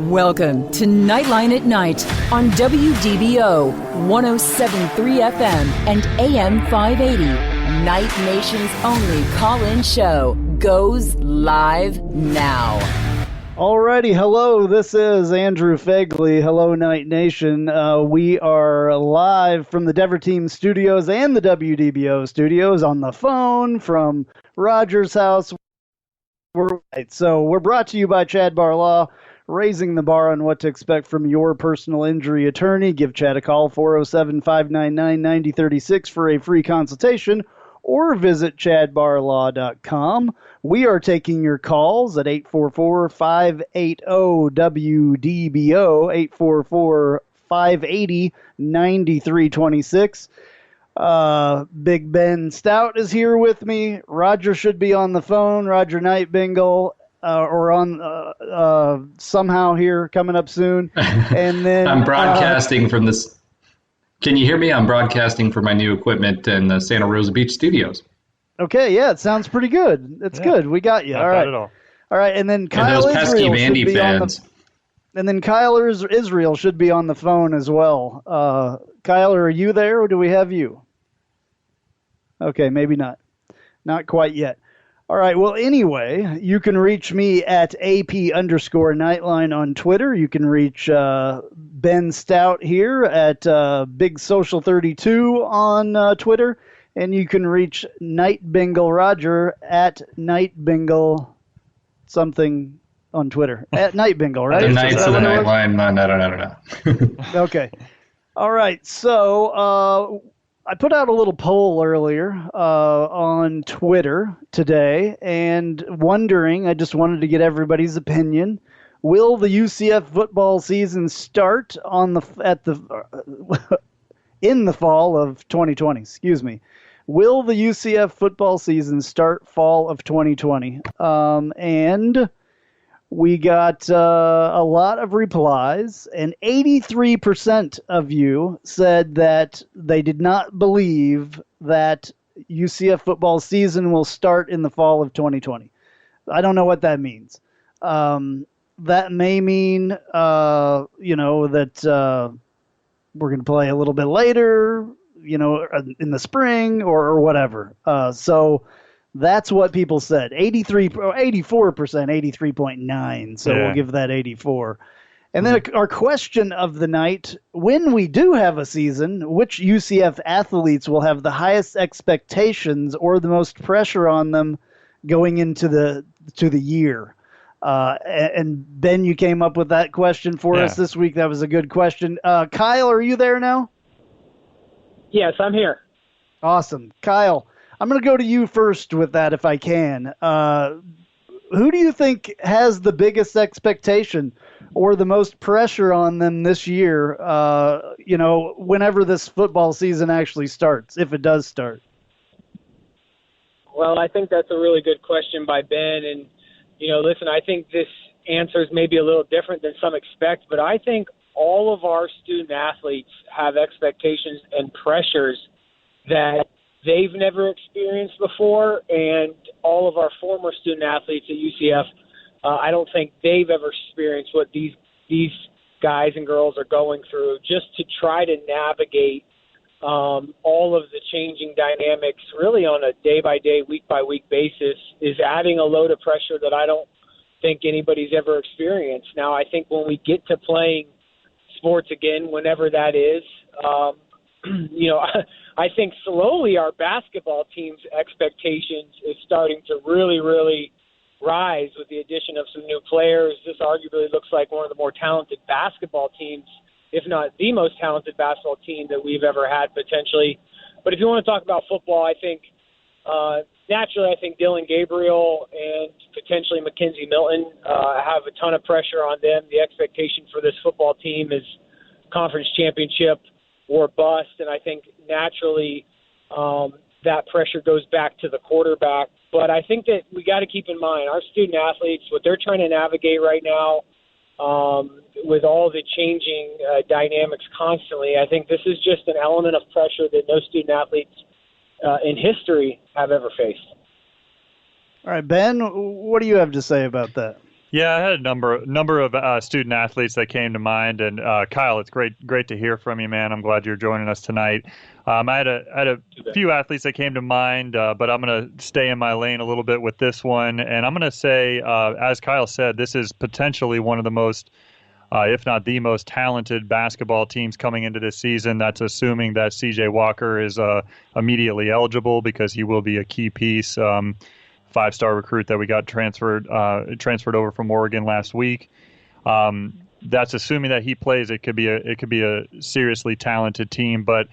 Welcome to Knightline at Night on WDBO 107.3 FM and AM 580. Night Nation's only call-in show goes live now. Alrighty, hello, this is Andrew Phegley. Hello, Night Nation. We are live from the Dever Team Studios and the WDBO Studios on the phone from Roger's house. So we're brought to you by Chad Bar Law, raising the bar on what to expect from your personal injury attorney. Give Chad a call, 407-599-9036 for a free consultation, or visit chadbarlaw.com. We are taking your calls at 844-580-WDBO, 844-580-9326. Big Ben Stout is here with me. Roger should be on the phone. Roger Knight, Bengal, or on somehow here coming up soon. And then I'm broadcasting from this. Can you hear me? I'm broadcasting from my new equipment in the Santa Rosa Beach studios. Okay, yeah, it sounds pretty good. It's good. We got you. Not all bad right. at all. All right, and then Kyle those pesky Israel should Vandy be fans. and then Kyle Israel should be on the phone as well. Kyle, are you there, or do we have you? Okay, maybe not. Not quite yet. All right, well, anyway, you can reach me at AP_Knightline on Twitter. You can reach Ben Stout here at Big Social 32 on Twitter. And you can reach Night Bengal Roger at Night Bengal something on Twitter. At Night Bengal, right? The Knights of the Nightline. No. Okay. All right, so I put out a little poll earlier on Twitter today, and I just wanted to get everybody's opinion. Will the UCF football season start in the fall of 2020? Excuse me. Will the UCF football season start fall of 2020? And we got a lot of replies, and 83% of you said that they did not believe that UCF football season will start in the fall of 2020. I don't know what that means. That may mean, that we're going to play a little bit later, in the spring or whatever. So that's what people said. 84%, 83.9. So We'll give that 84. And then our question of the night: when we do have a season, which UCF athletes will have the highest expectations or the most pressure on them going into the year? And Ben, you came up with that question for us this week. That was a good question. Kyle, are you there now? Yes, I'm here. Awesome. Kyle, I'm going to go to you first with that if I can. Who do you think has the biggest expectation or the most pressure on them this year, whenever this football season actually starts, if it does start? Well, I think that's a really good question by Ben. And, listen, I think this answer is maybe a little different than some expect, but I think all of our student athletes have expectations and pressures that they've never experienced before, and all of our former student athletes at UCF, I don't think they've ever experienced what these guys and girls are going through, just to try to navigate all of the changing dynamics really on a day-by-day, week-by-week basis is adding a load of pressure that I don't think anybody's ever experienced. Now, I think when we get to playing sports again, whenever that is, I think slowly our basketball team's expectations is starting to really, really rise with the addition of some new players. This arguably looks like one of the more talented basketball teams, if not the most talented basketball team that we've ever had potentially. But if you want to talk about football, I think naturally, I think Dylan Gabriel and potentially Mackenzie Milton have a ton of pressure on them. The expectation for this football team is conference championship or bust, and I think naturally that pressure goes back to the quarterback. But I think that we got to keep in mind our student athletes, what they're trying to navigate right now with all the changing dynamics constantly. I think this is just an element of pressure that no student athletes in history have ever faced. All right, Ben, what do you have to say about that? Yeah, I had a number of student athletes that came to mind, and Kyle, it's great to hear from you, man. I'm glad you're joining us tonight. I had a few athletes that came to mind, but I'm going to stay in my lane a little bit with this one, and I'm going to say, as Kyle said, this is potentially one of the most, if not the most talented basketball teams coming into this season. That's assuming that C.J. Walker is immediately eligible, because he will be a key piece. 5-star recruit that we got transferred over from Oregon last week. That's assuming that he plays. It could be a seriously talented team, but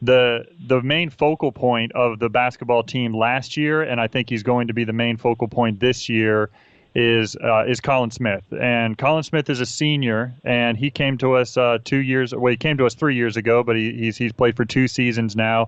the main focal point of the basketball team last year, and I think he's going to be the main focal point this year, is Colin Smith. And Colin Smith is a senior, and he came to us 2 years. Well, he came to us 3 years ago, but he's played for 2 seasons now,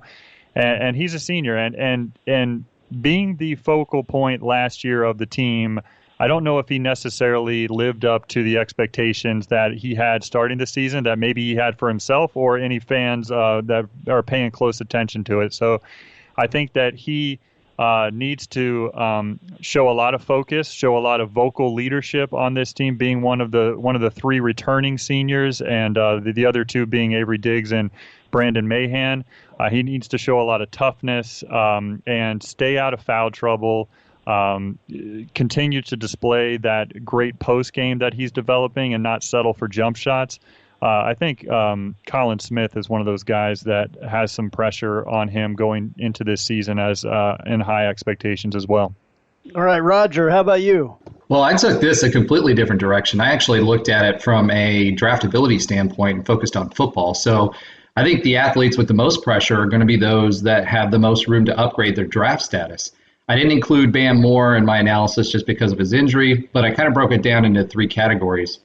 and he's a senior, and being the focal point last year of the team, I don't know if he necessarily lived up to the expectations that he had starting the season, that maybe he had for himself or any fans that are paying close attention to it. So I think that he needs to show a lot of focus, show a lot of vocal leadership on this team, being one of the 3 returning seniors, and the other 2 being Avery Diggs and Brandon Mahan. He needs to show a lot of toughness and stay out of foul trouble, continue to display that great post game that he's developing, and not settle for jump shots. I think Colin Smith is one of those guys that has some pressure on him going into this season, as and high expectations as well. All right, Roger, how about you? Well, I took this a completely different direction. I actually looked at it from a draftability standpoint and focused on football. So I think the athletes with the most pressure are going to be those that have the most room to upgrade their draft status. I didn't include Bam Moore in my analysis just because of his injury, but I kind of broke it down into 3 categories.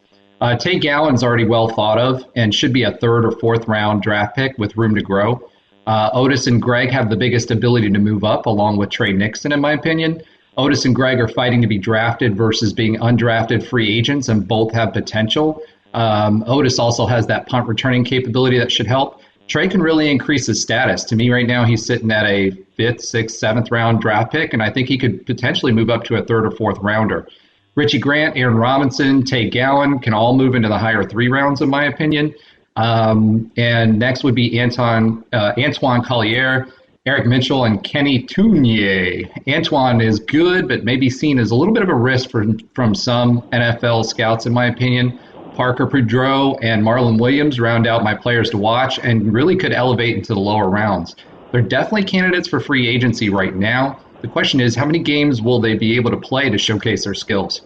Tay Gowan's already well thought of and should be a 3rd or 4th round draft pick with room to grow. Otis and Greg have the biggest ability to move up, along with Trey Nixon, in my opinion. Otis and Greg are fighting to be drafted versus being undrafted free agents, and both have potential. Otis also has that punt returning capability that should help. Trey can really increase his status. To me right now, he's sitting at a 5th, 6th, 7th round draft pick, and I think he could potentially move up to a 3rd or 4th rounder. Richie Grant, Aaron Robinson, Tay Gowan can all move into the higher 3 rounds, in my opinion. And next would be Antoine Collier, Eric Mitchell, and Kenny Tounier. Antoine is good, but maybe seen as a little bit of a risk from some NFL scouts, in my opinion. Parker Pedro and Marlon Williams round out my players to watch and really could elevate into the lower rounds. They're definitely candidates for free agency right now. The question is, how many games will they be able to play to showcase their skills?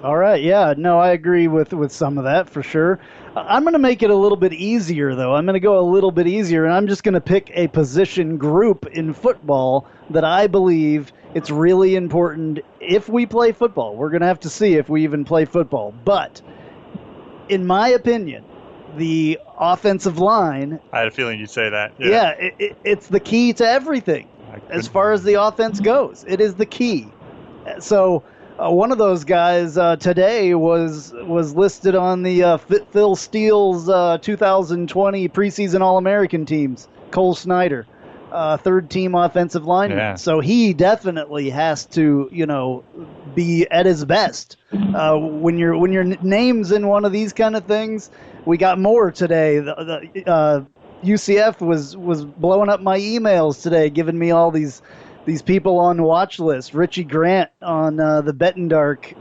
All right, yeah, no, I agree with some of that for sure. I'm going to make it a little bit easier, though. I'm going to go a little bit easier, and I'm just going to pick a position group in football that I believe it's really important if we play football. We're going to have to see if we even play football. But in my opinion, the offensive line... I had a feeling you'd say that. Yeah, it's the key to everything as far as the offense goes. It is the key. So one of those guys today was listed on the Phil Steele's 2020 preseason All-American teams, Cole Snyder, 3rd-team offensive lineman. Yeah. So he definitely has to, be at his best. When your name's in one of these kind of things, we got more today. The UCF was blowing up my emails today, giving me all these people on watch list. Richie Grant on the Bettendark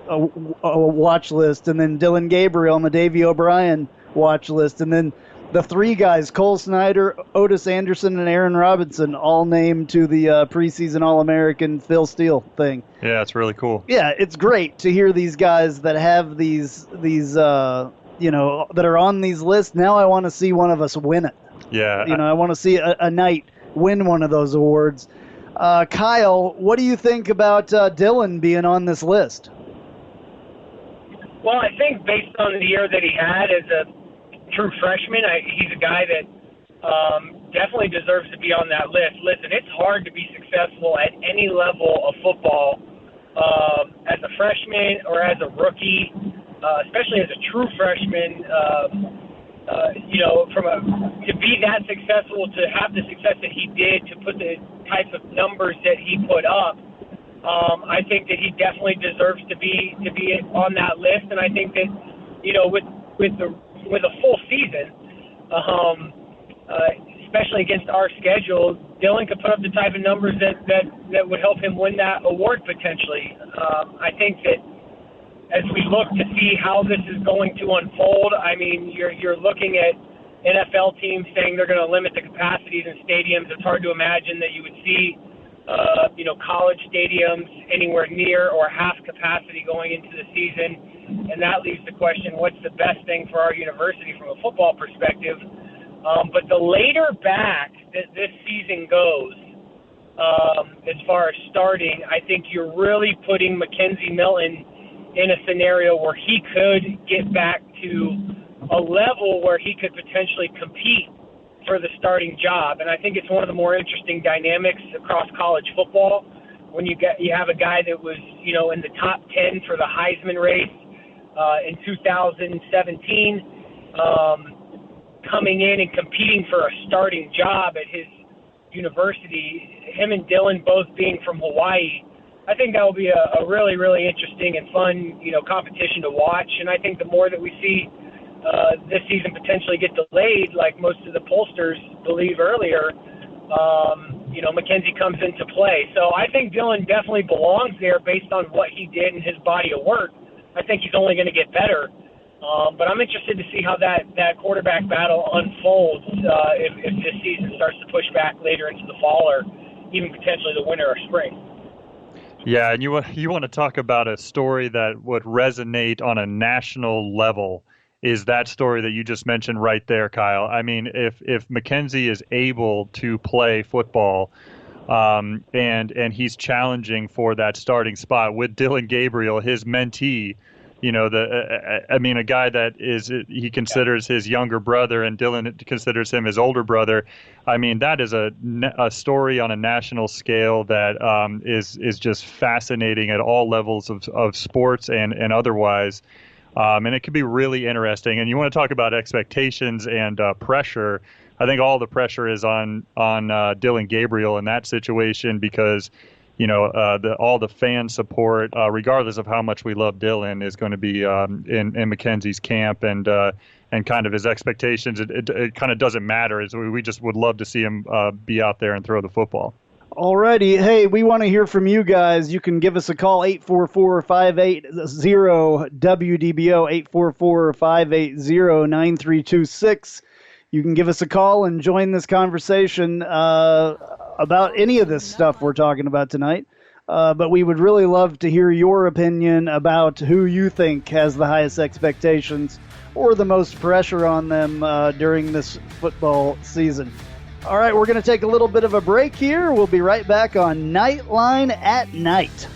watch list, and then Dylan Gabriel on the Davey O'Brien watch list, and then the 3 guys, Cole Snyder, Otis Anderson, and Aaron Robinson, all named to the preseason All-American Phil Steele thing. Yeah, it's really cool. Yeah, it's great to hear these guys that have these that are on these lists. Now I want to see one of us win it. Yeah. I want to see a Knight win one of those awards. Kyle, what do you think about Dylan being on this list? Well, I think based on the year that he had as a true freshman, he's a guy that definitely deserves to be on that list. Listen, it's hard to be successful at any level of football as a freshman or as a rookie, especially as a true freshman. To be that successful, to have the success that he did, to put the types of numbers that he put up, I think that he definitely deserves to be on that list, and I think that with a full season, especially against our schedule, Dylan could put up the type of numbers that would help him win that award potentially. I think that as we look to see how this is going to unfold, I mean, you're looking at NFL teams saying they're going to limit the capacities in stadiums. It's hard to imagine that you would see college stadiums anywhere near or half capacity going into the season, and that leaves the question, what's the best thing for our university from a football perspective? But the later back that this season goes, as far as starting, I think you're really putting Mackenzie Milton in a scenario where he could get back to a level where he could potentially compete for the starting job. And I think it's one of the more interesting dynamics across college football when you have a guy that was, in the top 10 for the Heisman race in 2017, coming in and competing for a starting job at his university, him and Dylan both being from Hawaii. I think that will be a really, really interesting and fun, competition to watch. And I think the more that we see this season potentially get delayed, like most of the pollsters believe earlier, Mackenzie comes into play. So I think Dylan definitely belongs there based on what he did in his body of work. I think he's only going to get better. But I'm interested to see how that quarterback battle unfolds if this season starts to push back later into the fall or even potentially the winter or spring. Yeah, and you want to talk about a story that would resonate on a national level is that story that you just mentioned right there, Kyle. I mean, if Mackenzie is able to play football and he's challenging for that starting spot with Dylan Gabriel, his mentee, a guy that he considers his younger brother and Dylan considers him his older brother. I mean, that is a story on a national scale that is just fascinating at all levels of sports and otherwise. And it could be really interesting. And you want to talk about expectations and pressure. I think all the pressure is on Dylan Gabriel in that situation because all the fan support, regardless of how much we love Dylan, is going to be in Mackenzie's camp and kind of his expectations. It kind of doesn't matter. We just would love to see him be out there and throw the football. Alrighty. Hey, we want to hear from you guys. You can give us a call, 844-580-WDBO, 844-580-9326. You can give us a call and join this conversation about any of this stuff we're talking about tonight. But we would really love to hear your opinion about who you think has the highest expectations or the most pressure on them during this football season. All right, we're going to take a little bit of a break here. We'll be right back on Knightline at Night.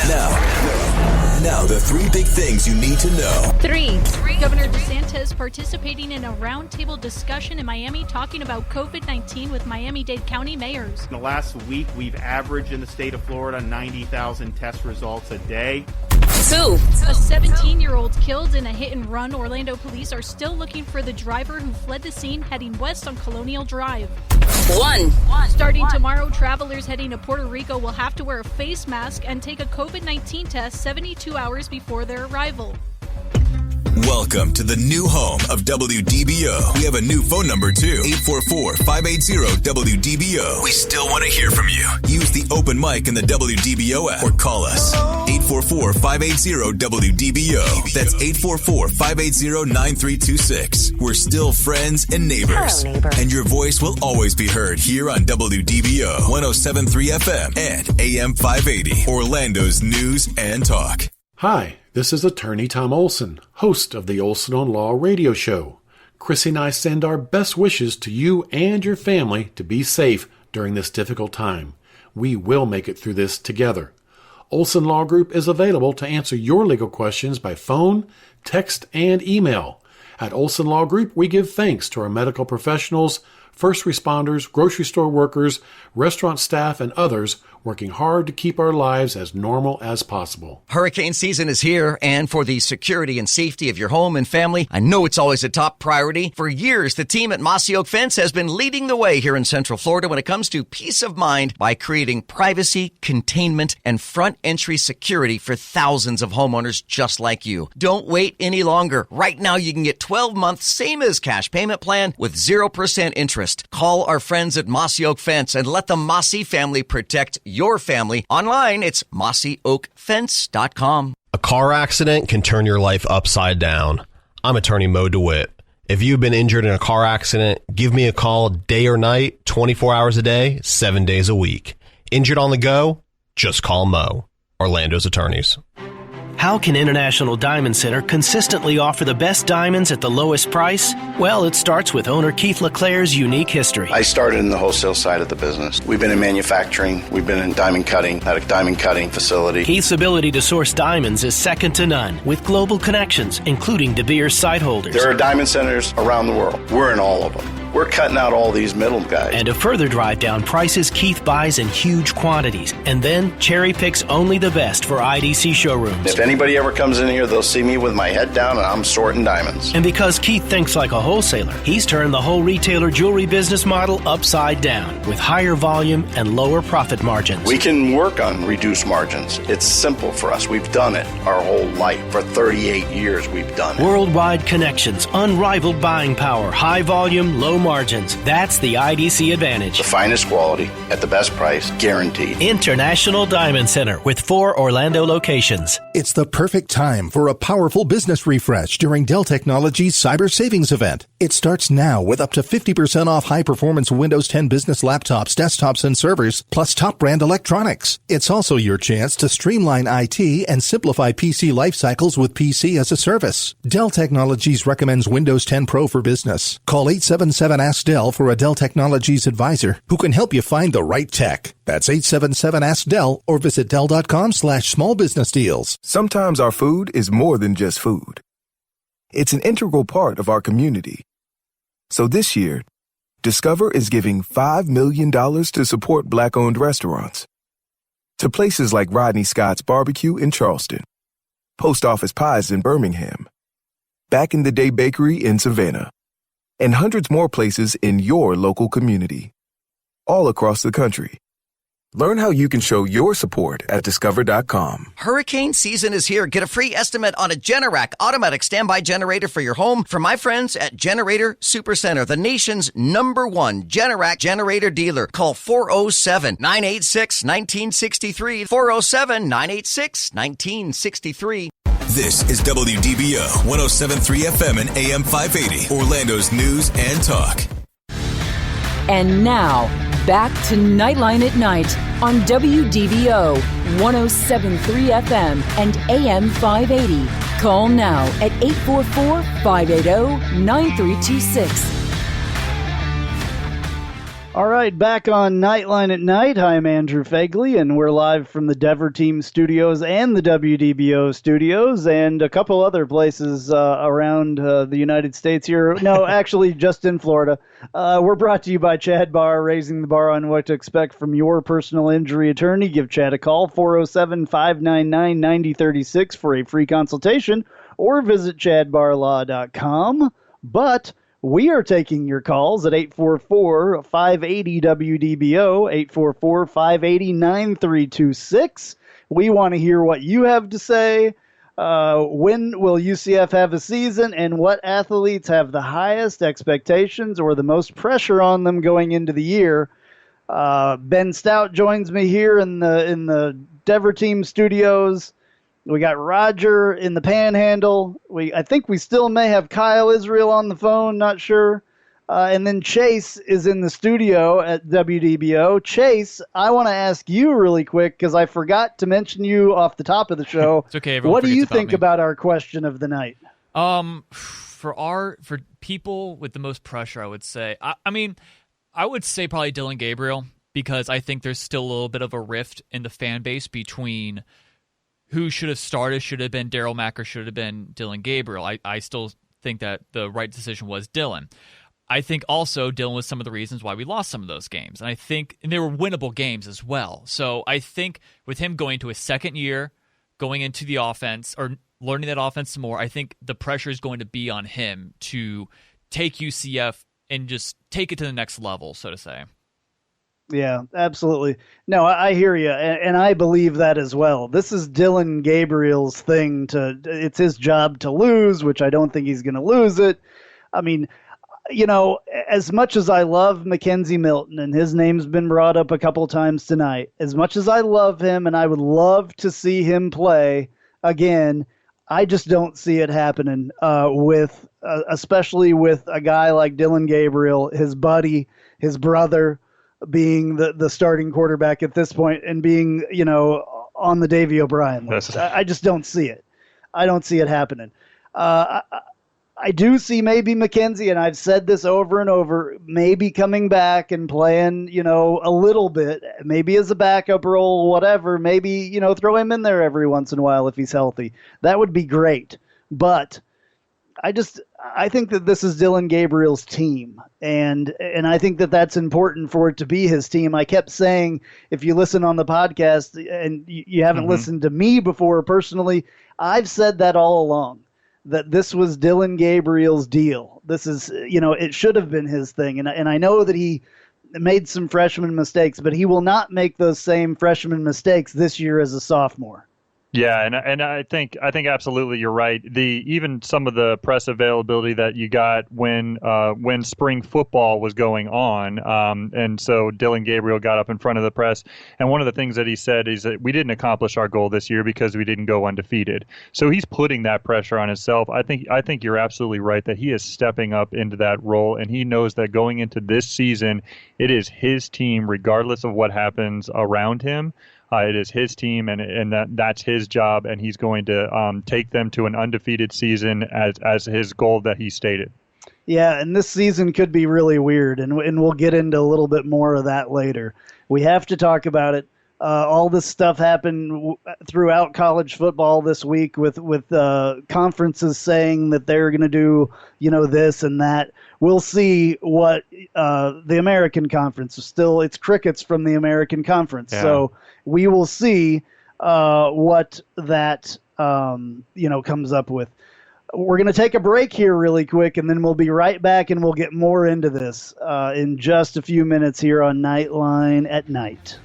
Now, the three big things you need to know. 3. Governor DeSantis participating in a roundtable discussion in Miami talking about COVID-19 with Miami-Dade County mayors. In the last week, we've averaged in the state of Florida 90,000 test results a day. 2. A 17-year-old killed in a hit-and-run. Orlando police are still looking for the driver who fled the scene heading west on Colonial Drive. 1. Starting tomorrow, travelers heading to Puerto Rico will have to wear a face mask and take a COVID-19 test 72 hours before their arrival. Welcome to the new home of WDBO. We have a new phone number, too. 844-580-WDBO. We still want to hear from you. Use the open mic in the WDBO app or call us. 844-580-WDBO. That's 844-580-9326. We're still friends and neighbors. Hello, neighbor. And your voice will always be heard here on WDBO 107.3 FM and AM 580. Orlando's news and talk. Hi, this is Attorney Tom Olson, host of the Olson on Law radio show. Chrissy and I send our best wishes to you and your family to be safe during this difficult time. We will make it through this together. Olson Law Group is available to answer your legal questions by phone, text, and email. At Olson Law Group, we give thanks to our medical professionals first responders, grocery store workers, restaurant staff, and others working hard to keep our lives as normal as possible. Hurricane season is here, and for the security and safety of your home and family, I know it's always a top priority. For years, the team at Mossy Oak Fence has been leading the way here in Central Florida when it comes to peace of mind by creating privacy, containment, and front entry security for thousands of homeowners just like you. Don't wait any longer. Right now, you can get 12 months, same as cash payment plan with 0% interest. Call our friends at Mossy Oak Fence and let the Mossy family protect your family. Online, it's mossyoakfence.com. A car accident can turn your life upside down. I'm attorney Mo DeWitt. If you've been injured in a car accident, give me a call day or night, 24 hours a day, 7 days a week. Injured on the go? Just call Mo. Orlando's attorneys. How can International Diamond Center consistently offer the best diamonds at the lowest price? Well, it starts with owner Keith LeClaire's unique history. I started in the wholesale side of the business. We've been in manufacturing. We've been in diamond cutting, at a diamond cutting facility. Keith's ability to source diamonds is second to none, with global connections, including De Beers site holders. There are diamond centers around the world. We're in all of them. We're cutting out all these middle guys. And to further drive down prices, Keith buys in huge quantities and then cherry picks only the best for IDC showrooms. If anybody ever comes in here, they'll see me with my head down and I'm sorting diamonds. And because Keith thinks like a wholesaler, he's turned the whole retailer jewelry business model upside down with higher volume and lower profit margins. We can work on reduced margins. It's simple for us. We've done it our whole life. For 38 years, we've done it. Worldwide connections, unrivaled buying power, high volume, low margins. That's the IDC advantage. The finest quality at the best price, guaranteed. International Diamond Center with 4 Orlando locations. It's the perfect time for a powerful business refresh during Dell Technologies Cyber Savings Event. It starts now with up to 50% off high-performance Windows 10 business laptops, desktops, and servers, plus top brand electronics. It's also your chance to streamline IT and simplify PC life cycles with PC as a service. Dell Technologies recommends Windows 10 Pro for business. Call 877-ASK-DELL for a Dell Technologies advisor who can help you find the right tech. That's 877-ASK-DELL or visit Dell.com/smallbusinessdeals. Sometimes our food is more than just food. It's an integral part of our community. So this year, Discover is giving $5 million to support Black-owned restaurants. To places like Rodney Scott's Barbecue in Charleston, Post Office Pies in Birmingham, Back in the Day Bakery in Savannah, and hundreds more places in your local community, all across the country. Learn how you can show your support at Discover.com. Hurricane season is here. Get a free estimate on a Generac automatic standby generator for your home from my friends at Generator Supercenter, the nation's #1 Generac generator dealer. Call 407-986-1963, 407-986-1963. This is WDBO 107.3 FM and AM 580, Orlando's news and talk. And now, back to Knightline at Night on WDBO 107.3 FM and AM 580. Call now at 844-580-9326. All right, back on Knightline at Night. I'm Andrew Phegley, and we're live from the Dever Team Studios and the WDBO Studios and a couple other places around the United States here. No, actually, just in Florida. We're brought to you by Chad Barr, raising the bar on what to expect from your personal injury attorney. Give Chad a call, 407-599-9036 for a free consultation, or visit chadbarlaw.com. But we are taking your calls at 844-580-WDBO, 844-580-9326. We want to hear what you have to say. When will UCF have a season, and what athletes have the highest expectations or the most pressure on them going into the year? Ben Stout joins me here in the Dever Team Studios. We got Roger in the Panhandle. I think we still may have Kyle Israel on the phone, not sure. And then Chase is in the studio at WDBO. Chase, I want to ask you really quick because I forgot to mention you off the top of the show. It's okay. What do you think about our question of the night? For people with the most pressure, I would say. I would say probably Dylan Gabriel, because I think there's still a little bit of a rift in the fan base between who should have started, should have been Daryl Mack or should have been Dylan Gabriel. I still think that the right decision was Dylan. I think also dealing with some of the reasons why we lost some of those games. And I think they were winnable games as well. So I think with him going to his second year, going into the offense or learning that offense some more, I think the pressure is going to be on him to take UCF and just take it to the next level, so to say. Yeah, absolutely. No, I hear you, and I believe that as well. This is Dylan Gabriel's thing it's his job to lose, which I don't think he's going to lose it. I mean, as much as I love Mackenzie Milton, and his name's been brought up a couple times tonight, as much as I love him and I would love to see him play again, I just don't see it happening especially with a guy like Dylan Gabriel, his buddy, his brother, being the starting quarterback at this point and being, on the Davey O'Brien list. I just don't see it. I don't see it happening. I do see maybe Mackenzie, and I've said this over and over, maybe coming back and playing, a little bit, maybe as a backup role, whatever, maybe, throw him in there every once in a while if he's healthy. That would be great. But I think that this is Dylan Gabriel's team, and I think that that's important for it to be his team. I kept saying, if you listen on the podcast and you haven't listened to me before personally, I've said that all along, that this was Dylan Gabriel's deal. This is, it should have been his thing. And I know that he made some freshman mistakes, but he will not make those same freshman mistakes this year as a sophomore. Yeah, and I think absolutely you're right. Even some of the press availability that you got when spring football was going on, and so Dylan Gabriel got up in front of the press, and one of the things that he said is that we didn't accomplish our goal this year because we didn't go undefeated. So he's putting that pressure on himself. I think you're absolutely right that he is stepping up into that role, and he knows that going into this season, it is his team regardless of what happens around him. It is his team, and that's his job, and he's going to take them to an undefeated season as his goal that he stated. Yeah, and this season could be really weird, and we'll get into a little bit more of that later. We have to talk about it. All this stuff happened throughout college football this week with conferences saying that they're going to do, this and that. We'll see what the American Conference is still. It's crickets from the American Conference. Yeah. So we will see what that comes up with. We're going to take a break here really quick, and then we'll be right back, and we'll get more into this in just a few minutes here on Knightline at Night.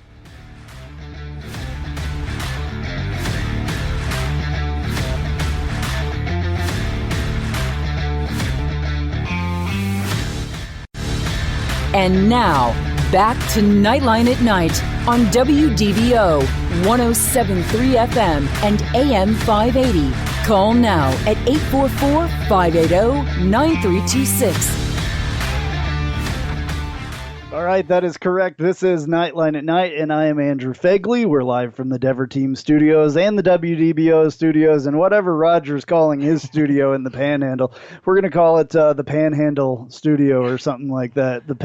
And now, back to Knightline at Night on WDBO 107.3 FM and AM 580. Call now at 844-580-9326. All right, that is correct. This is Knightline at Night, and I am Andrew Phegley. We're live from the Dever Team Studios and the WDBO Studios, and whatever Roger's calling his studio in the Panhandle. We're going to call it the Panhandle Studio or something like that. The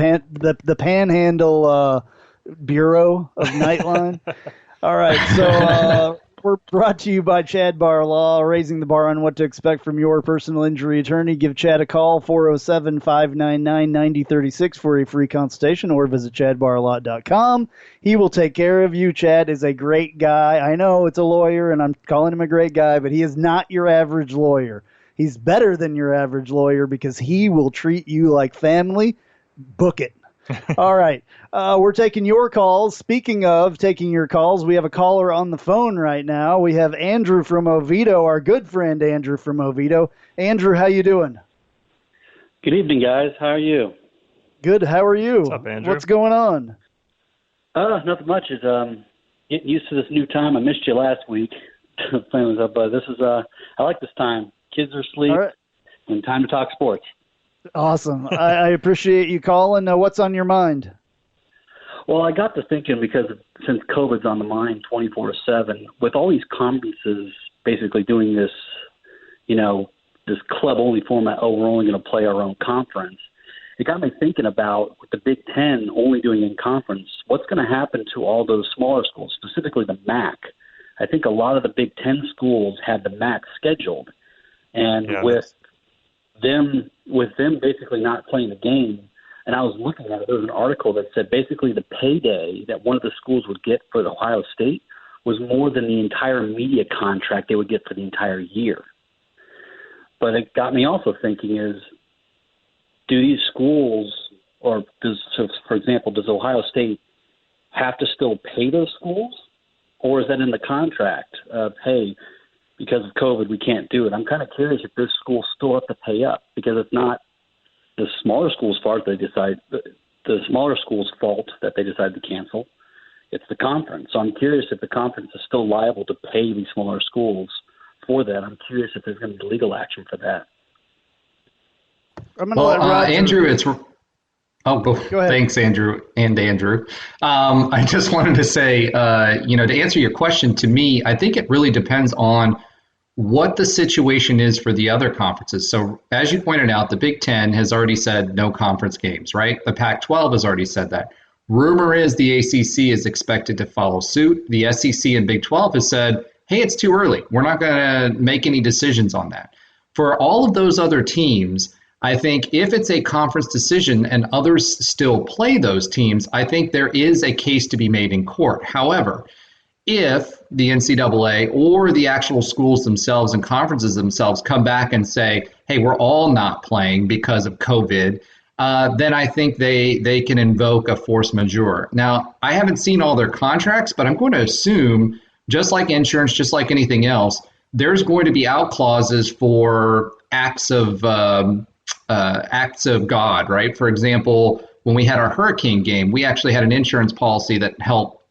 Panhandle Bureau of Knightline. All right, so we're brought to you by Chad Bar Law, raising the bar on what to expect from your personal injury attorney. Give Chad a call, 407-599-9036 for a free consultation, or visit chadbarlaw.com. He will take care of you. Chad is a great guy. I know it's a lawyer, and I'm calling him a great guy, but he is not your average lawyer. He's better than your average lawyer because he will treat you like family. Book it. All right. We're taking your calls. Speaking of taking your calls, we have a caller on the phone right now. We have Andrew from Oviedo, our good friend Andrew from Oviedo. Andrew, how you doing? Good evening, guys. How are you? Good. How are you? What's up, Andrew? What's going on? Nothing much. Is getting used to this new time. I missed you last week. Playing up, but this is I like this time. Kids are asleep, right, and time to talk sports. Awesome. I appreciate you calling. What's on your mind? Well, I got to thinking because since COVID's on the mind 24/7, with all these conferences basically doing this, this club-only format, we're only going to play our own conference, it got me thinking about, with the Big Ten only doing in-conference, what's going to happen to all those smaller schools, specifically the MAC? I think a lot of the Big Ten schools had the MAC scheduled, and with them basically not playing the game. And I was looking at it. There was an article that said basically the payday that one of the schools would get for Ohio State was more than the entire media contract they would get for the entire year. But it got me also thinking is, do these schools, or for example, does Ohio State have to still pay those schools? Or is that in the contract of, hey, because of COVID, we can't do it? I'm kind of curious if those schools still have to pay up, because it's not the smaller schools' fault the smaller schools' fault that they decided to cancel. It's the conference. So I'm curious if the conference is still liable to pay these smaller schools for that. I'm curious if there's going to be legal action for that. Andrew, it's... Oh, go ahead. Thanks, Andrew and Andrew. I just wanted to say, to answer your question, to me, I think it really depends on what the situation is for the other conferences. So as you pointed out, the Big Ten has already said no conference games, right? The Pac-12 has already said that. Rumor is the ACC is expected to follow suit. The SEC and Big 12 has said, hey, it's too early. We're not going to make any decisions on that. For all of those other teams, I think if it's a conference decision and others still play those teams, I think there is a case to be made in court. However, if the NCAA or the actual schools themselves and conferences themselves come back and say, hey, we're all not playing because of COVID, then I think they can invoke a force majeure. Now, I haven't seen all their contracts, but I'm going to assume, just like insurance, just like anything else, there's going to be out clauses for acts of God, right? For example, when we had our hurricane game, we actually had an insurance policy that helped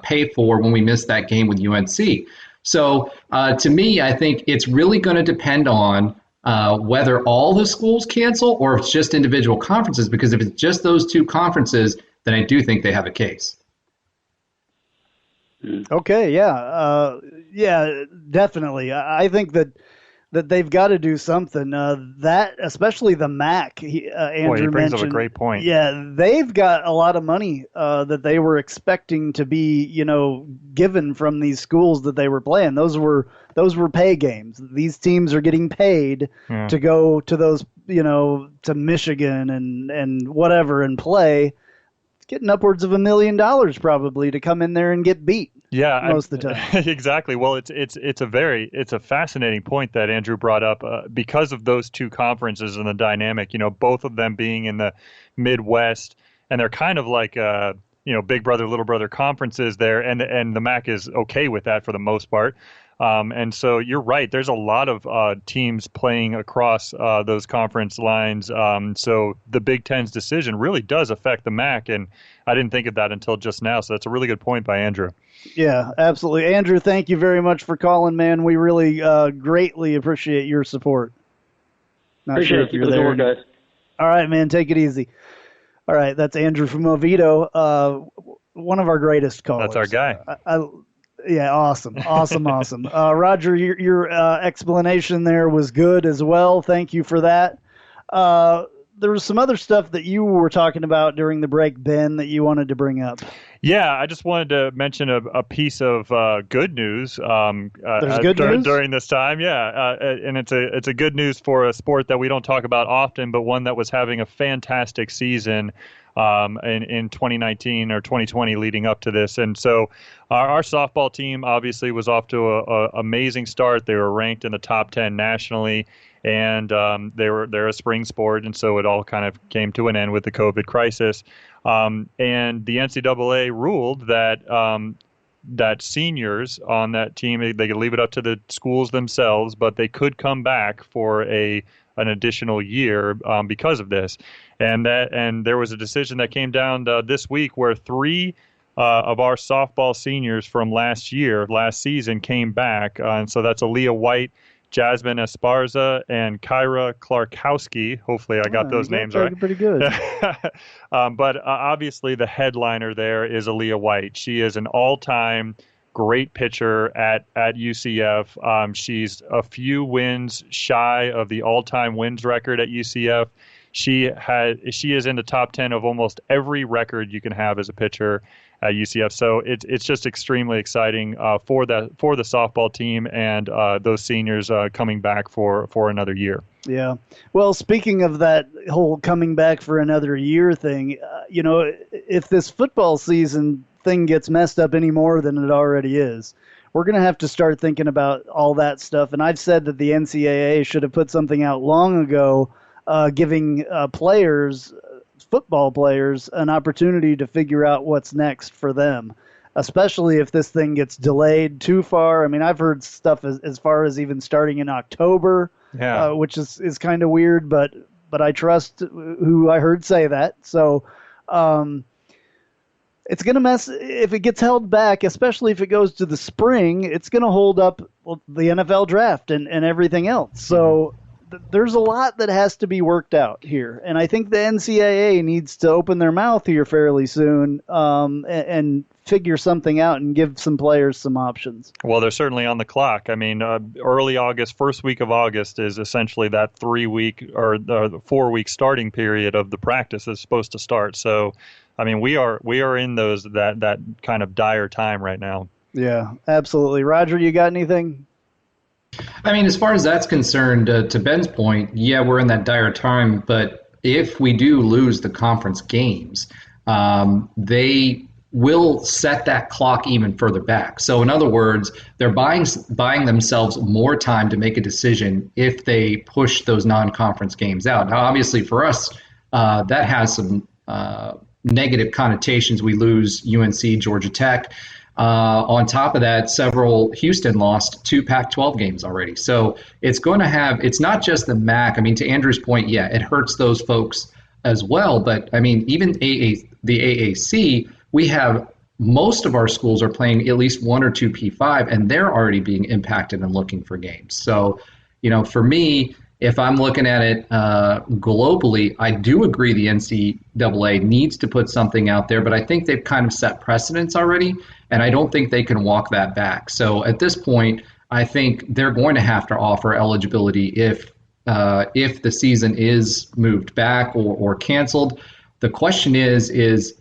pay for when we missed that game with UNC. So to me, I think it's really going to depend on whether all the schools cancel or if it's just individual conferences, because if it's just those two conferences, then I do think they have a case. Okay, yeah, definitely. I think that they've got to do something. That, especially the MAC, Andrew he brings mentioned. up a great point. Yeah, they've got a lot of money that they were expecting to be, given from these schools that they were playing. Those were pay games. These teams are getting paid to go to those, to Michigan and whatever and play. It's getting upwards of $1 million probably to come in there and get beat. Yeah, most of the time. Exactly. Well, it's a fascinating point that Andrew brought up because of those two conferences and the dynamic. Both of them being in the Midwest, and they're kind of like big brother, little brother conferences there, and the MAC is okay with that for the most part. And so you're right. There's a lot of teams playing across those conference lines. So the Big Ten's decision really does affect the MAC, and I didn't think of that until just now. So that's a really good point by Andrew. Yeah, absolutely. Andrew, thank you very much for calling, man. We really greatly appreciate your support. Appreciate it. Keep it going, guys. All right, man. Take it easy. All right, that's Andrew from Oviedo, one of our greatest callers. That's our guy. Yeah, awesome. Roger, your explanation there was good as well. Thank you for that. There was some other stuff that you were talking about during the break, Ben, that you wanted to bring up. Yeah, I just wanted to mention a piece of good news. There's good news during this time, yeah, and it's a good news for a sport that we don't talk about often, but one that was having a fantastic season in 2019 or 2020 leading up to this. And so our softball team obviously was off to a amazing start. They were ranked in the top 10 nationally, and they're a spring sport, and so it all kind of came to an end with the COVID crisis. And the NCAA ruled that seniors on that team, they could leave it up to the schools themselves, but they could come back for an additional year because of this. And there was a decision that came down this week where three of our softball seniors from last season came back. And so that's Aaliyah White, Jasmine Esparza, and Kyra Clarkowski. Hopefully I got those names right. Pretty good. But obviously the headliner there is Aaliyah White. She is an all-time great pitcher at UCF. She's a few wins shy of the all-time wins record at UCF. she is in the top 10 of almost every record you can have as a pitcher at UCF. So it's just extremely exciting for the softball team and those seniors coming back for another year. Yeah. Well, speaking of that whole coming back for another year thing, if this football season thing gets messed up any more than it already is, we're going to have to start thinking about all that stuff. And I've said that the NCAA should have put something out long ago giving football players, an opportunity to figure out what's next for them, especially if this thing gets delayed too far. I mean, I've heard stuff as far as even starting in October, which is kind of weird, but I trust who I heard say that. So it's going to mess if it gets held back, especially if it goes to the spring. It's going to hold up the NFL draft and everything else. So there's a lot that has to be worked out here, and I think the NCAA needs to open their mouth here fairly soon and figure something out and give some players some options. Well, they're certainly on the clock. I mean, early August, first week of August is essentially that 3-week or the 4-week starting period of the practice is supposed to start. So, I mean, we are in that kind of dire time right now. Yeah, absolutely. Roger, you got anything? I mean, as far as that's concerned, to Ben's point, yeah, we're in that dire time. But if we do lose the conference games, they will set that clock even further back. So in other words, they're buying themselves more time to make a decision if they push those non-conference games out. Now, obviously for us, that has some negative connotations. We lose UNC, Georgia Tech. On top of that, Houston lost 2 Pac-12 games already. So it's not just the MAC. I mean, to Andrew's point, yeah, it hurts those folks as well. But I mean, even the AAC, we have most of our schools are playing at least 1 or 2 P5, and they're already being impacted and looking for games. So, for me, if I'm looking at it globally, I do agree the NCAA needs to put something out there, but I think they've kind of set precedents already, and I don't think they can walk that back. So at this point, I think they're going to have to offer eligibility if the season is moved back or canceled. The question is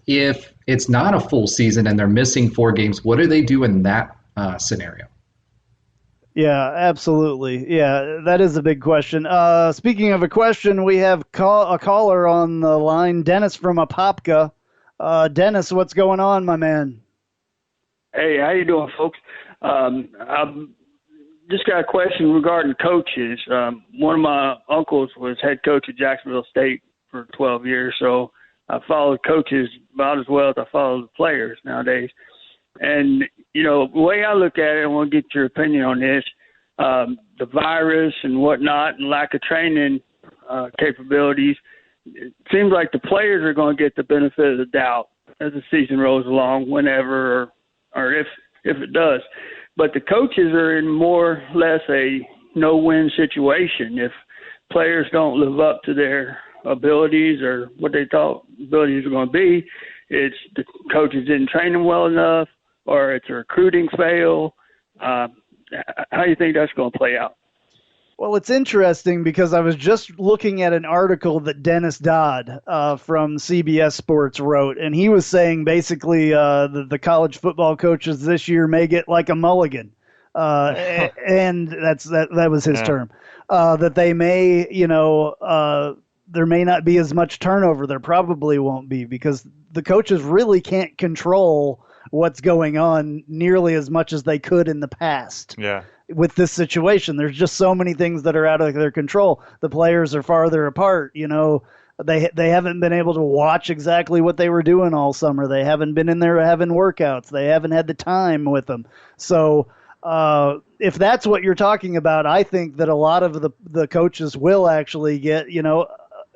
if it's not a full season and they're missing 4 games, what do they do in that scenario? Yeah, absolutely. Yeah, that is a big question. Speaking of a question, we have a caller on the line, Dennis from Apopka. Dennis, what's going on, my man? Hey, how you doing, folks? I've just got a question regarding coaches. One of my uncles was head coach at Jacksonville State for 12 years, so I follow coaches about as well as I follow the players nowadays. And, the way I look at it, I want to get your opinion on this, the virus and whatnot and lack of training capabilities, it seems like the players are going to get the benefit of the doubt as the season rolls along, whenever or if it does. But the coaches are in more or less a no-win situation. If players don't live up to their abilities or what they thought abilities were going to be, it's the coaches didn't train them well enough, or it's a recruiting fail. How do you think that's going to play out? Well, it's interesting because I was just looking at an article that Dennis Dodd from CBS Sports wrote, and he was saying basically the college football coaches this year may get like a mulligan, and that was his term. That they may, there may not be as much turnover. There probably won't be because the coaches really can't control what's going on nearly as much as they could in the past. Yeah. With this situation, there's just so many things that are out of their control. The players are farther apart. They haven't been able to watch exactly what they were doing all summer. They haven't been in there having workouts. They haven't had the time with them. So if that's what you're talking about, I think that a lot of the coaches will actually get, a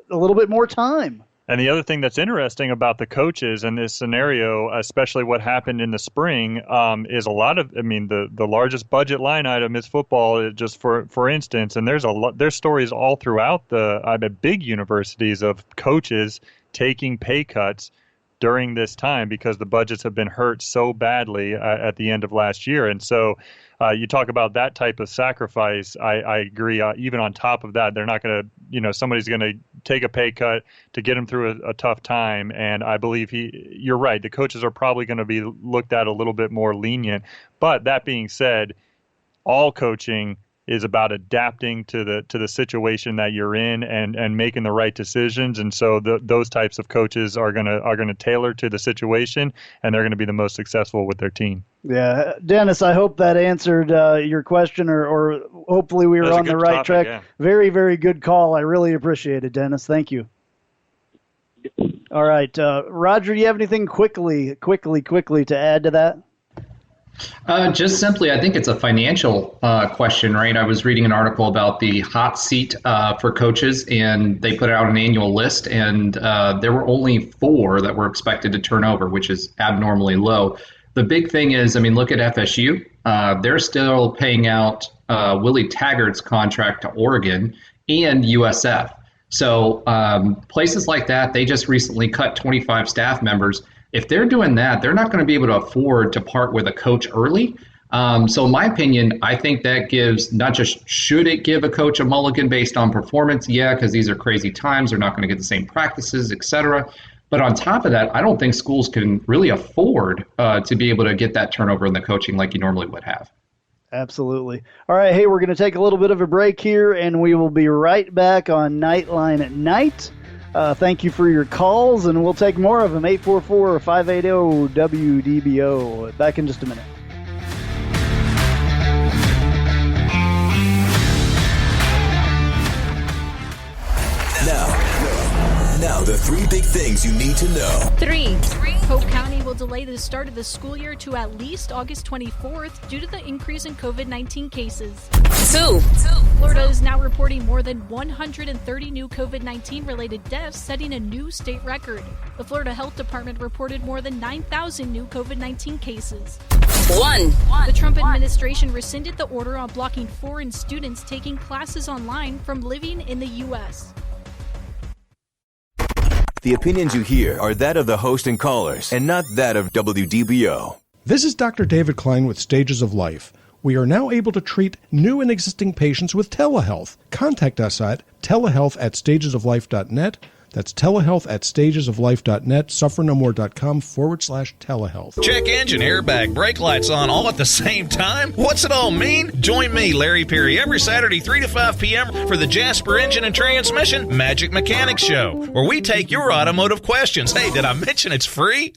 little bit more time. And the other thing that's interesting about the coaches in this scenario, especially what happened in the spring, is a lot of, the largest budget line item is football, just for instance. And there's stories all throughout the big universities of coaches taking pay cuts during this time because the budgets have been hurt so badly at the end of last year. And so you talk about that type of sacrifice. I agree. Even on top of that, they're not going to, somebody's going to take a pay cut to get him through a tough time. And I believe you're right. The coaches are probably going to be looked at a little bit more lenient. But that being said, all coaching is about adapting to the situation that you're in and making the right decisions. And so those types of coaches are gonna tailor to the situation, and they're going to be the most successful with their team. Yeah, Dennis, I hope that answered your question, or hopefully we were on the right track. Yeah. Very, very good call. I really appreciate it, Dennis. Thank you. All right, Roger, do you have anything quickly to add to that? Just simply, I think it's a financial question, right? I was reading an article about the hot seat for coaches, and they put out an annual list, and there were only 4 that were expected to turn over, which is abnormally low. The big thing is, look at FSU. They're still paying out Willie Taggart's contract to Oregon and USF. So places like that, they just recently cut 25 staff members. If they're doing that, they're not going to be able to afford to part with a coach early. So in my opinion, I think that gives, not just should it give a coach a mulligan based on performance? Yeah, because these are crazy times. They're not going to get the same practices, et cetera. But on top of that, I don't think schools can really afford to be able to get that turnover in the coaching like you normally would have. Absolutely. All right, hey, we're going to take a little bit of a break here, and we will be right back on Knightline at Night. Thank you for your calls, and we'll take more of them. 844-580-WDBO. Back in just a minute. Now, the 3 big things you need to know. 3. Polk County will delay the start of the school year to at least August 24th due to the increase in COVID-19 cases. 2. Florida is now reporting more than 130 new COVID-19 related deaths, setting a new state record. The Florida Health Department reported more than 9,000 new COVID-19 cases. 1. The Trump administration rescinded the order on blocking foreign students taking classes online from living in the U.S. The opinions you hear are that of the host and callers, and not that of WDBO. This is Dr. David Klein with Stages of Life. We are now able to treat new and existing patients with telehealth. Contact us at telehealth@stagesoflife.net. That's telehealth@stagesoflife.net, suffernomore.com/telehealth. Check engine, airbag, brake lights on, all at the same time? What's it all mean? Join me, Larry Perry, every Saturday 3 to 5 p.m. for the Jasper Engine and Transmission Magic Mechanics Show, where we take your automotive questions. Hey, did I mention it's free?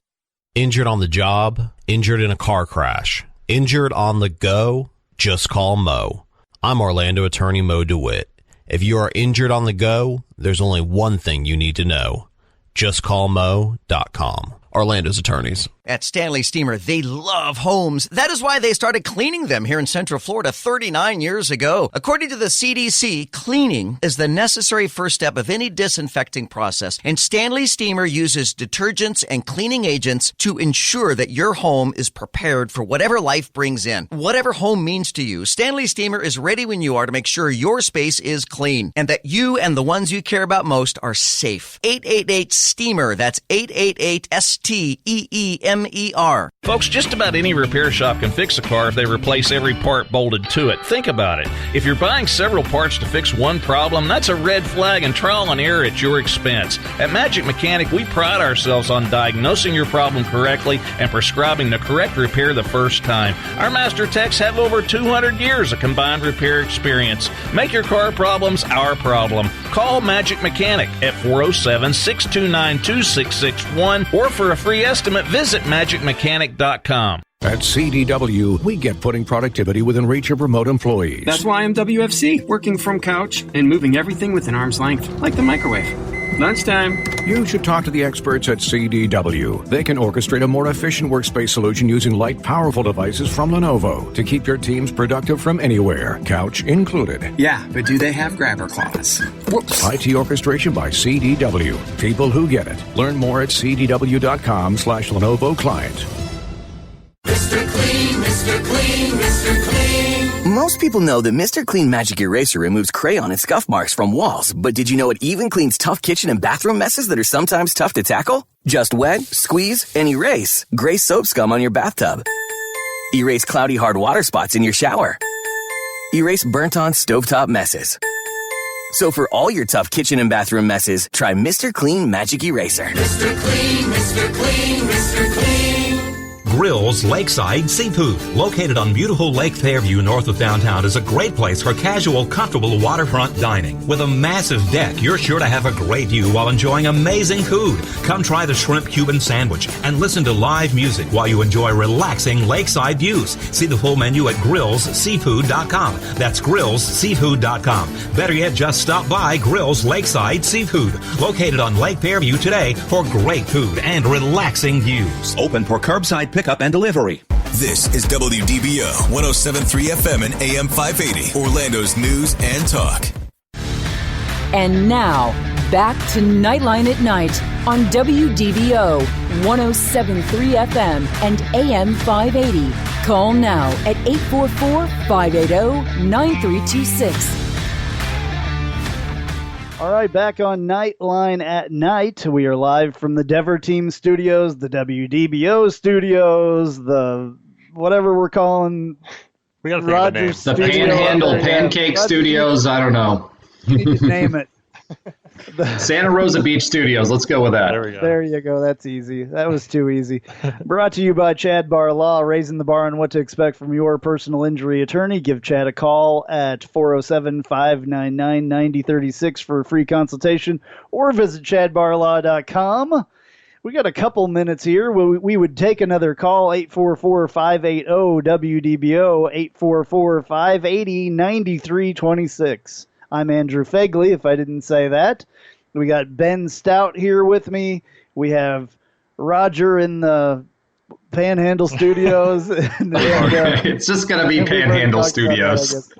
Injured on the job, injured in a car crash, injured on the go, just call Mo. I'm Orlando attorney Mo DeWitt. If you are injured on the go, there's only one thing you need to know. JustCallMo.com. Orlando's attorneys. At Stanley Steamer, they love homes. That is why they started cleaning them here in Central Florida 39 years ago. According to the CDC, cleaning is the necessary first step of any disinfecting process. And Stanley Steamer uses detergents and cleaning agents to ensure that your home is prepared for whatever life brings in. Whatever home means to you, Stanley Steamer is ready when you are to make sure your space is clean and that you and the ones you care about most are safe. 888-STEAMER. That's 888-STEEMER. Folks, just about any repair shop can fix a car if they replace every part bolted to it. Think about it. If you're buying several parts to fix one problem, that's a red flag and trial and error at your expense. At Magic Mechanic, we pride ourselves on diagnosing your problem correctly and prescribing the correct repair the first time. Our master techs have over 200 years of combined repair experience. Make your car problems our problem. Call Magic Mechanic at 407-629-2661 or for a free estimate, visit magicmechanic.com. At CDW, we get putting productivity within reach of remote employees. That's why I'm WFC, working from couch and moving everything within arm's length, like the microwave. Lunchtime. You should talk to the experts at CDW. They can orchestrate a more efficient workspace solution using light, powerful devices from Lenovo to keep your teams productive from anywhere, couch included. Yeah, but do they have grabber claws? Whoops. IT orchestration by CDW. People who get it. Learn more at cdw.com/Lenovo Client. Mr. Clean, Mr. Clean, Mr. Clean. Most people know that Mr. Clean Magic Eraser removes crayon and scuff marks from walls, but did you know it even cleans tough kitchen and bathroom messes that are sometimes tough to tackle? Just wet, squeeze, and erase gray soap scum on your bathtub. Erase cloudy hard water spots in your shower. Erase burnt-on stovetop messes. So for all your tough kitchen and bathroom messes, try Mr. Clean Magic Eraser. Mr. Clean, Mr. Clean, Mr. Clean. Grill's Lakeside Seafood, located on beautiful Lake Fairview north of downtown, is a great place for casual, comfortable waterfront dining. With a massive deck, you're sure to have a great view while enjoying amazing food. Come try the shrimp Cuban sandwich and listen to live music while you enjoy relaxing lakeside views. See the full menu at grillsseafood.com. That's grillsseafood.com. Better yet, just stop by Grill's Lakeside Seafood, located on Lake Fairview today for great food and relaxing views. Open for curbside pickup and delivery. This is WDBO 107.3 FM and AM 580, Orlando's news and talk. And now, back to Knightline at Night on WDBO 107.3 FM and AM 580. Call now at 844-580-9326. All right, back on Knightline at Night. We are live from the Dever Team Studios, the WDBO Studios, the whatever we're calling. We gotta think of the name. The Panhandle Pancake Studios. I don't know. You need to name it. Santa Rosa Beach Studios. Let's go with that. There we go. There you go. That's easy. That was too easy. Brought to you by Chad Bar Law, raising the bar on what to expect from your personal injury attorney. Give Chad a call at 407-599-9036 for a free consultation, or visit chadbarlaw.com. We got a couple minutes here. We would take another call, 844-580-WDBO, 844-580-9326. I'm Andrew Phegley, if I didn't say that. We got Ben Stout here with me. We have Roger in the Panhandle Studios. It's just going to be Panhandle Studios.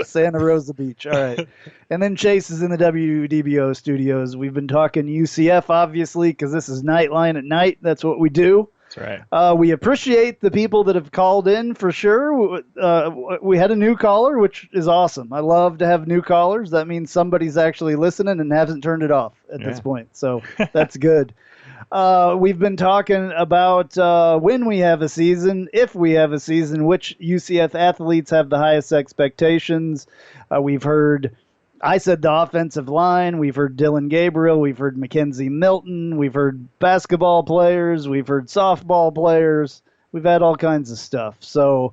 Santa Rosa Beach. All right. And then Chase is in the WDBO studios. We've been talking UCF, obviously, because this is Knightline at Night. That's what we do. That's right. We appreciate the people that have called in for sure. We had a new caller, which is awesome. I love to have new callers. That means somebody's actually listening and hasn't turned it off at this point. So that's good. We've been talking about when we have a season, if we have a season, which UCF athletes have the highest expectations. We've heard, I said the offensive line. We've heard Dylan Gabriel. We've heard Mackenzie Milton. We've heard basketball players. We've heard softball players. We've had all kinds of stuff. So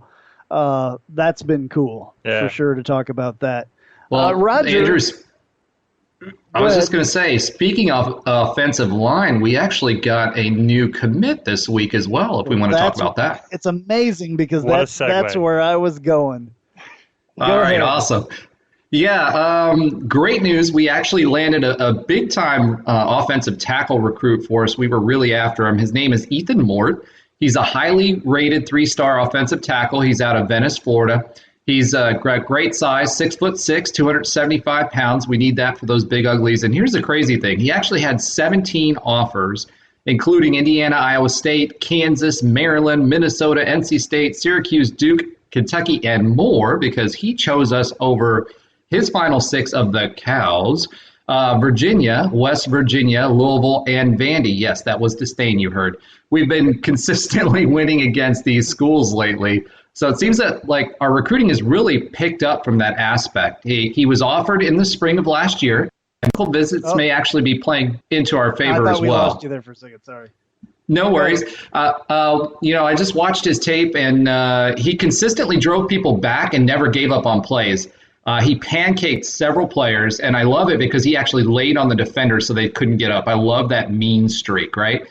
that's been cool for sure to talk about that. Well, Roger, Andrews, I was just going to say, speaking of offensive line, we actually got a new commit this week as well, if we want to talk about that. It's amazing because What a that's segue. where I was going. All right, awesome. Yeah, great news. We actually landed a big-time offensive tackle recruit for us. We were really after him. His name is Ethan Mort. He's a highly rated 3-star offensive tackle. He's out of Venice, Florida. He's got great size, 6'6", 275 pounds. We need that for those big uglies. And here's the crazy thing. He actually had 17 offers, including Indiana, Iowa State, Kansas, Maryland, Minnesota, NC State, Syracuse, Duke, Kentucky, and more, because he chose us over his final 6 of the Cows. Virginia, West Virginia, Louisville, and Vandy. Yes, that was Disdain you heard. We've been consistently winning against these schools lately. So it seems that like our recruiting has really picked up from that aspect. He was offered in the spring of last year. Medical visits may actually be playing into our favor as well. I thought we lost you there for a second. Sorry. No worries. I just watched his tape, and he consistently drove people back and never gave up on plays. He pancaked several players, and I love it because he actually laid on the defenders so they couldn't get up. I love that mean streak, right?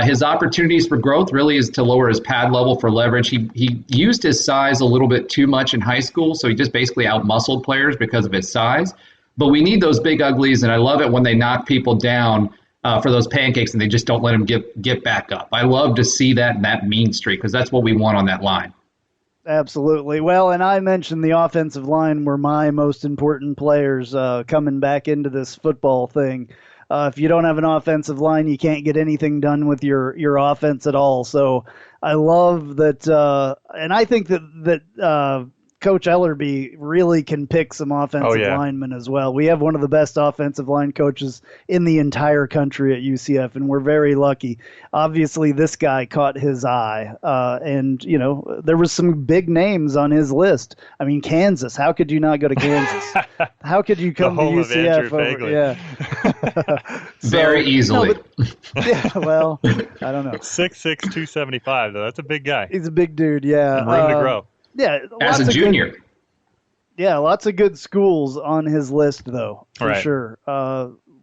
His opportunities for growth really is to lower his pad level for leverage. He used his size a little bit too much in high school, so he just basically outmuscled players because of his size. But we need those big uglies, and I love it when they knock people down for those pancakes and they just don't let them get back up. I love to see that and that mean streak because that's what we want on that line. Absolutely. Well, and I mentioned the offensive line were my most important players coming back into this football thing. If you don't have an offensive line, you can't get anything done with your offense at all. So I love that, and I think that Coach Ellerby really can pick some offensive linemen as well. We have one of the best offensive line coaches in the entire country at UCF, and we're very lucky. Obviously, this guy caught his eye, and there was some big names on his list. I mean, Kansas. How could you not go to Kansas? How could you come to UCF? Very easily. Well, I don't know. 6'6", 275 though. That's a big guy. He's a big dude. Yeah, and room to grow. Yeah, as a junior. Lots of good schools on his list, though, for sure.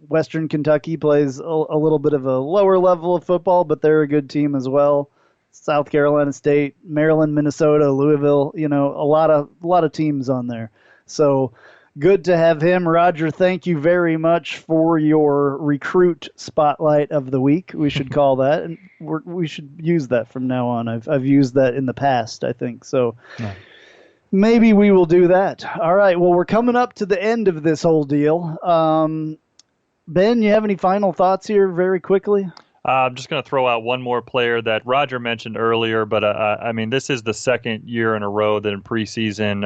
Western Kentucky plays a little bit of a lower level of football, but they're a good team as well. South Carolina State, Maryland, Minnesota, Louisville, a lot of teams on there. So good to have him. Roger, thank you very much for your recruit spotlight of the week. We should call that, and we should use that from now on. I've used that in the past, I think. So maybe we will do that. All right. Well, we're coming up to the end of this whole deal. Ben, you have any final thoughts here very quickly? I'm just going to throw out one more player that Roger mentioned earlier, but I mean, this is the second year in a row that in preseason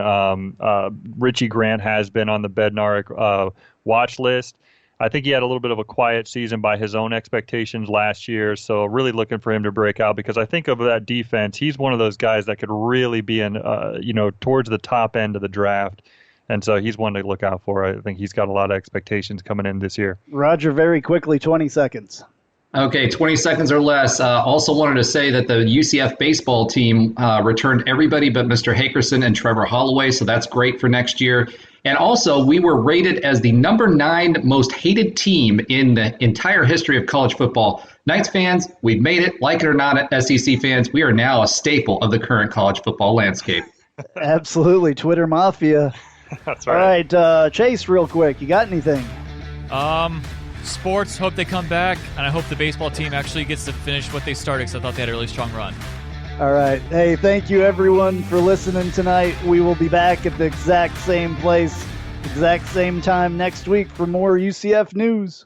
Richie Grant has been on the Bednarik watch list. I think he had a little bit of a quiet season by his own expectations last year, so really looking for him to break out because I think of that defense, he's one of those guys that could really be in, towards the top end of the draft. And so he's one to look out for. I think he's got a lot of expectations coming in this year. Roger, very quickly, 20 seconds. Okay, 20 seconds or less. Also wanted to say that the UCF baseball team returned everybody but Mr. Hakerson and Trevor Holloway, so that's great for next year. And also, we were rated as the number 9 most hated team in the entire history of college football. Knights fans, we've made it. Like it or not, SEC fans, we are now a staple of the current college football landscape. Absolutely. Twitter Mafia. That's right. All right, Chase, real quick. You got anything? Sports, hope they come back, and I hope the baseball team actually gets to finish what they started because I thought they had a really strong run. All right. Hey, thank you, everyone, for listening tonight. We will be back at the exact same place, exact same time next week for more UCF news.